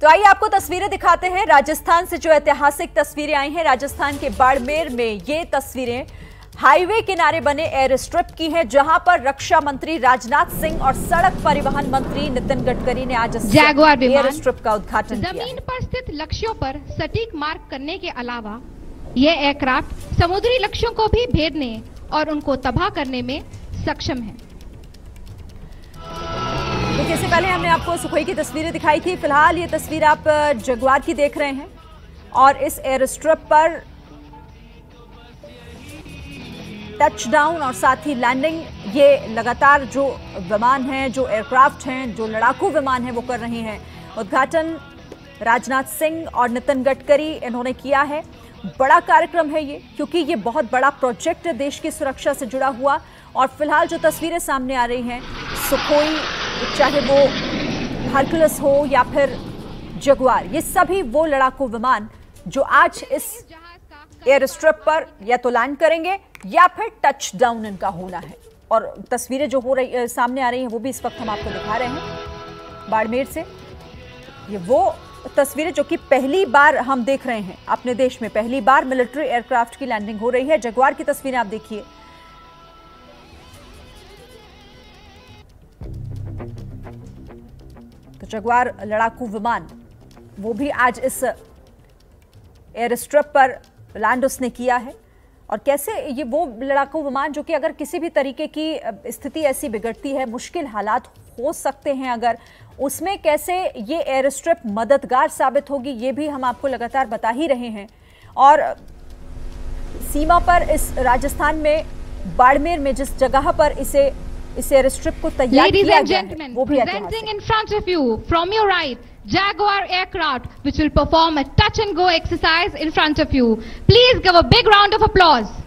तो आइए आपको तस्वीरें दिखाते हैं राजस्थान से, जो ऐतिहासिक तस्वीरें आई हैं। राजस्थान के बाड़मेर में ये तस्वीरें हाईवे किनारे बने एयर स्ट्रिप की हैं, जहां पर रक्षा मंत्री राजनाथ सिंह और सड़क परिवहन मंत्री नितिन गडकरी ने आज जैगुआर एयर स्ट्रिप का उद्घाटन किया। जमीन पर स्थित लक्ष्यों पर सटीक मार्क करने के अलावा ये एयरक्राफ्ट समुद्री लक्ष्यों को भी भेदने और उनको तबाह करने में सक्षम है। देखिए, इससे पहले हमने आपको सुखोई की तस्वीरें दिखाई थी। फिलहाल ये तस्वीर आप जगुआर की देख रहे हैं और इस एयर स्ट्रिप पर टचडाउन और साथ ही लैंडिंग ये लगातार जो विमान हैं, जो एयरक्राफ्ट हैं, जो लड़ाकू विमान हैं वो कर रहे हैं। उद्घाटन राजनाथ सिंह और नितिन गडकरी इन्होंने किया है। बड़ा कार्यक्रम है ये, क्योंकि ये बहुत बड़ा प्रोजेक्ट है देश की सुरक्षा से जुड़ा हुआ। और फिलहाल जो तस्वीरें सामने आ रही हैं, सुखोई, चाहे वो हरकुलस हो या फिर जगुआर, ये सभी वो लड़ाकू विमान जो आज इस एयर स्ट्रिप पर या तो लैंड करेंगे या फिर टच डाउन इनका होना है। और तस्वीरें जो हो रही सामने आ रही हैं वो भी इस वक्त हम आपको दिखा रहे हैं बाड़मेर से। ये वो तस्वीरें जो कि पहली बार हम देख रहे हैं अपने देश में, पहली बार मिलिट्री एयरक्राफ्ट की लैंडिंग हो रही है। जगुआर की तस्वीरें आप देखिए। तो जगुआर लड़ाकू विमान वो भी आज इस एयर स्ट्रिप पर लैंड उसने किया है। और कैसे ये वो लड़ाकू विमान जो कि अगर किसी भी तरीके की स्थिति ऐसी बिगड़ती है, मुश्किल हालात हो सकते हैं अगर, उसमें कैसे ये एयर स्ट्रिप मददगार साबित होगी, ये भी हम आपको लगातार बता ही रहे हैं। और सीमा पर इस राजस्थान में बाड़मेर में जिस जगह पर इस एयर स्ट्रिप को तैयार किया गया है वो भी presenting in front of you from your right Jaguar aircraft which will perform a touch and go exercise in front of you. Please give a big round of applause.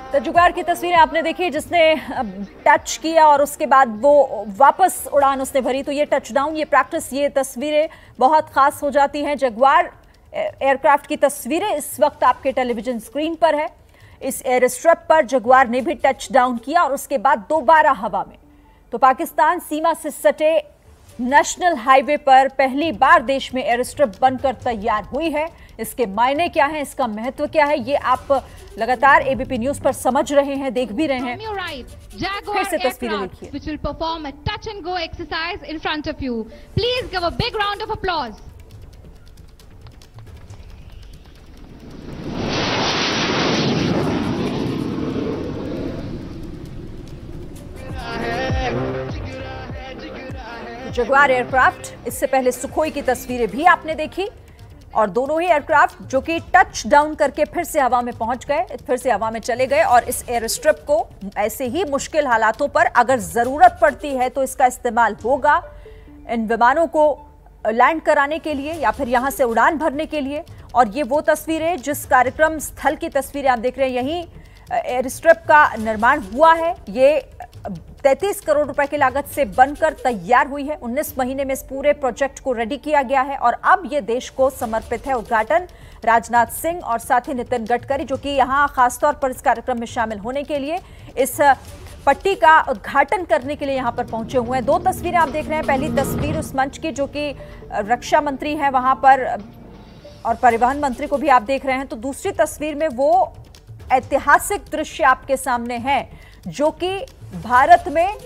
तो जुगाड़ की तस्वीरें आपने देखी, जिसने टच किया और उसके बाद वो वापस उड़ान उसने भरी। तो ये टचडाउन, ये प्रैक्टिस, ये तस्वीरें बहुत खास हो जाती हैं। जगुआर एयरक्राफ्ट की तस्वीरें इस वक्त आपके टेलीविजन स्क्रीन पर है। इस एयर स्ट्रिप पर जगुआर ने भी टच डाउन किया और उसके बाद दोबारा हवा में। तो पाकिस्तान सीमा से सटे नेशनल हाईवे पर पहली बार देश में एयर स्ट्रिप बनकर तैयार हुई है। इसके मायने क्या हैं, इसका महत्व क्या है, ये आप लगातार एबीपी न्यूज पर समझ रहे हैं, देख भी रहे हैं। फिर से तस्वीरें देखिए। Which will perform a touch and go exercise in front of you. Please give a big round of applause. Jaguar aircraft, इससे पहले सुखोई की तस्वीरें भी आपने देखी और दोनों ही एयरक्राफ्ट जो कि टच डाउन करके फिर से हवा में पहुंच गए, फिर से हवा में चले गए। और इस एयर स्ट्रिप को ऐसे ही मुश्किल हालातों पर अगर जरूरत पड़ती है तो इसका इस्तेमाल होगा इन विमानों को लैंड कराने के लिए या फिर यहां से उड़ान भरने के लिए। और ये वो तस्वीरें, जिस कार्यक्रम स्थल की तस्वीरें आप देख रहे हैं, यहीं एयर स्ट्रिप का निर्माण हुआ है। ये 33 करोड़ रुपए की लागत से बनकर तैयार हुई है। 19 महीने में इस पूरे प्रोजेक्ट को रेडी किया गया है और अब ये देश को समर्पित है। उद्घाटन राजनाथ सिंह और साथ ही नितिन गडकरी, जो कि यहाँ खासतौर पर इस कार्यक्रम में शामिल होने के लिए, इस पट्टी का उद्घाटन करने के लिए यहाँ पर पहुंचे हुए हैं। दो तस्वीरें आप देख रहे हैं। पहली तस्वीर उस मंच की जो कि रक्षा मंत्री है वहां पर और परिवहन मंत्री को भी आप देख रहे हैं। तो दूसरी तस्वीर में वो ऐतिहासिक दृश्य आपके सामने है जो कि भारत में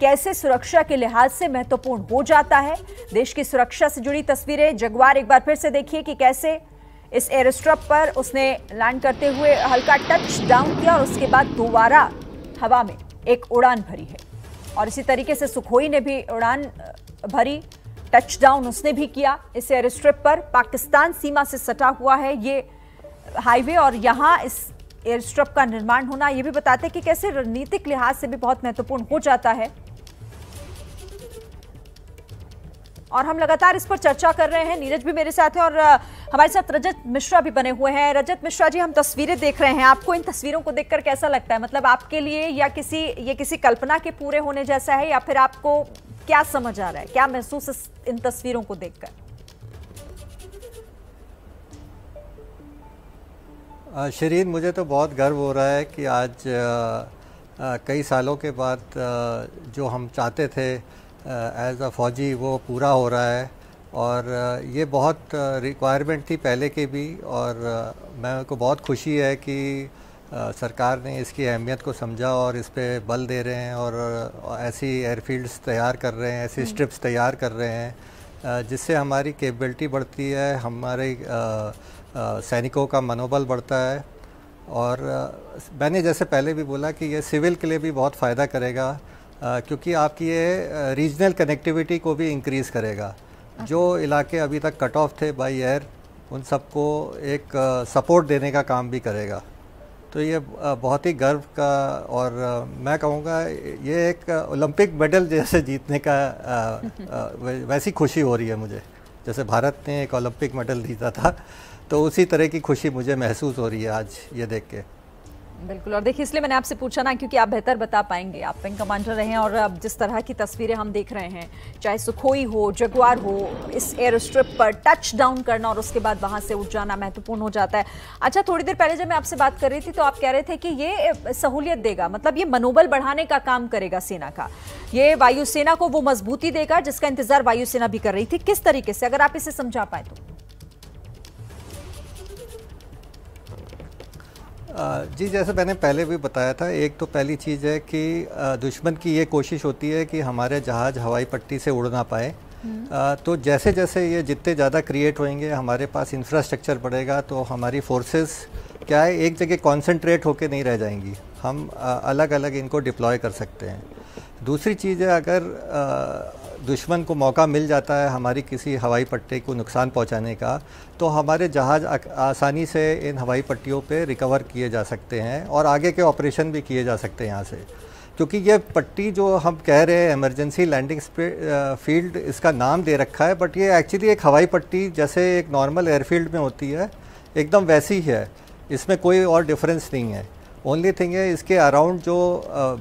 कैसे सुरक्षा के लिहाज से महत्वपूर्ण हो जाता है। देश की सुरक्षा से जुड़ी तस्वीरें। जगुआर एक बार फिर से देखिए कि कैसे इस एयर स्ट्रिप पर उसने लैंड करते हुए हल्का टच डाउन किया और उसके बाद दोबारा हवा में एक उड़ान भरी है। और इसी तरीके से सुखोई ने भी उड़ान भरी, टच डाउन उसने भी किया इस एयर स्ट्रिप पर। पाकिस्तान सीमा से सटा हुआ है ये हाईवे और यहाँ इस एयर स्ट्रिप का निर्माण होना ये भी बताते हैं कि कैसे रणनीतिक लिहाज से भी बहुत महत्वपूर्ण हो जाता है। और हम लगातार इस पर चर्चा कर रहे हैं। नीरज भी मेरे साथ है और हमारे साथ रजत मिश्रा भी बने हुए हैं। रजत मिश्रा जी, हम तस्वीरें देख रहे हैं, आपको इन तस्वीरों को देखकर कैसा लगता है? मतलब आपके लिए या ये किसी कल्पना के पूरे होने जैसा है या फिर आपको क्या समझ आ रहा है, क्या महसूस इन तस्वीरों को देखकर? शरीन, मुझे तो बहुत गर्व हो रहा है कि आज कई सालों के बाद जो हम चाहते थे एज अ फ़ौजी वो पूरा हो रहा है। और ये बहुत रिक्वायरमेंट थी पहले की भी, और मेरे को बहुत खुशी है कि सरकार ने इसकी अहमियत को समझा और इस पे बल दे रहे हैं और ऐसी एयरफील्ड्स तैयार कर रहे हैं, ऐसी स्ट्रिप्स तैयार कर रहे हैं जिससे हमारी कैपेबिलिटी बढ़ती है, हमारे सैनिकों का मनोबल बढ़ता है। और मैंने जैसे पहले भी बोला कि ये सिविल के लिए भी बहुत फ़ायदा करेगा, क्योंकि आपकी ये रीजनल कनेक्टिविटी को भी इंक्रीज़ करेगा। जो इलाके अभी तक कट ऑफ थे बाय एयर, उन सबको एक सपोर्ट देने का काम भी करेगा। तो ये बहुत ही गर्व का, और मैं कहूँगा ये एक ओलंपिक मेडल जैसे जीतने का वैसी खुशी हो रही है मुझे, जैसे भारत ने एक ओलंपिक मेडल जीता था, तो उसी तरह की खुशी मुझे महसूस हो रही है आज ये देख के। बिल्कुल, और देखिए इसलिए मैंने आपसे पूछा ना, क्योंकि आप बेहतर बता पाएंगे, आप विंग कमांडर रहे हैं। और अब जिस तरह की तस्वीरें हम देख रहे हैं, चाहे सुखोई हो, जगुआर हो, इस एयर स्ट्रिप पर टच डाउन करना और उसके बाद वहां से उठ जाना महत्वपूर्ण हो जाता है। अच्छा, थोड़ी देर पहले जब मैं आपसे बात कर रही थी तो आप कह रहे थे कि ये सहूलियत देगा, मतलब ये मनोबल बढ़ाने का काम करेगा सेना का, ये वायुसेना को वो मजबूती देगा जिसका इंतजार वायुसेना भी कर रही थी। किस तरीके से, अगर आप इसे समझा पाए तो? जी, जैसे मैंने पहले भी बताया था, एक तो पहली चीज़ है कि दुश्मन की ये कोशिश होती है कि हमारे जहाज़ हवाई पट्टी से उड़ ना पाए। तो जैसे जैसे ये जितने ज़्यादा क्रिएट होंगे, हमारे पास इंफ्रास्ट्रक्चर बढ़ेगा, तो हमारी फोर्सेस क्या है, एक जगह कॉन्सेंट्रेट होके नहीं रह जाएंगी, हम अलग अलग इनको डिप्लॉय कर सकते हैं। दूसरी चीज़ है, अगर दुश्मन को मौका मिल जाता है हमारी किसी हवाई पट्टी को नुकसान पहुंचाने का, तो हमारे जहाज़ आसानी से इन हवाई पट्टियों पे रिकवर किए जा सकते हैं और आगे के ऑपरेशन भी किए जा सकते हैं यहाँ से। क्योंकि ये पट्टी जो हम कह रहे हैं इमरजेंसी लैंडिंग फील्ड, इसका नाम दे रखा है, बट ये एक्चुअली एक हवाई पट्टी जैसे एक नॉर्मल एयरफील्ड में होती है, एकदम वैसी ही है, इसमें कोई और डिफरेंस नहीं है। ओनली थिंग है, इसके अराउंड जो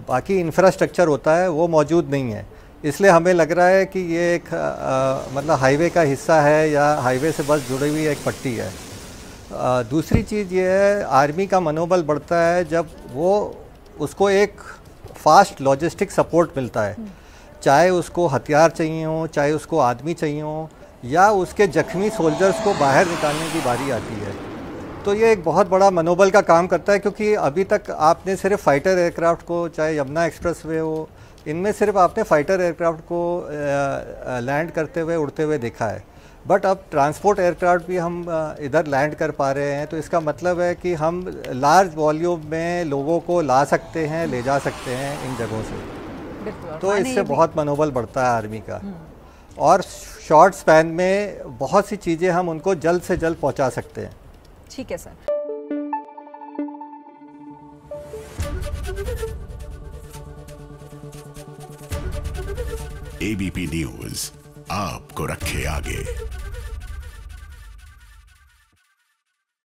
बाकी इंफ्रास्ट्रक्चर होता है वो मौजूद नहीं है, इसलिए हमें लग रहा है कि ये एक मतलब हाईवे का हिस्सा है या हाईवे से बस जुड़ी हुई एक पट्टी है। दूसरी चीज़ ये है, आर्मी का मनोबल बढ़ता है जब वो उसको एक फास्ट लॉजिस्टिक सपोर्ट मिलता है, चाहे उसको हथियार चाहिए हो, चाहे उसको आदमी चाहिए हो, या उसके जख्मी सोल्जर्स को बाहर निकालने की बारी आती है। तो ये एक बहुत बड़ा मनोबल का काम करता है, क्योंकि अभी तक आपने सिर्फ फाइटर एयरक्राफ्ट को, चाहे यमुना एक्सप्रेसवे हो, इनमें सिर्फ आपने फाइटर एयरक्राफ्ट को लैंड करते हुए, उड़ते हुए देखा है। बट अब ट्रांसपोर्ट एयरक्राफ्ट भी हम इधर लैंड कर पा रहे हैं, तो इसका मतलब है कि हम लार्ज वॉल्यूम में लोगों को ला सकते हैं, ले जा सकते हैं इन जगहों से। तो इससे बहुत मनोबल बढ़ता है आर्मी का, और शॉर्ट स्पैन में बहुत सी चीज़ें हम उनको जल्द से जल्द पहुंचा सकते हैं। ठीक है सर। एबीपी न्यूज़ आपको रखे आगे।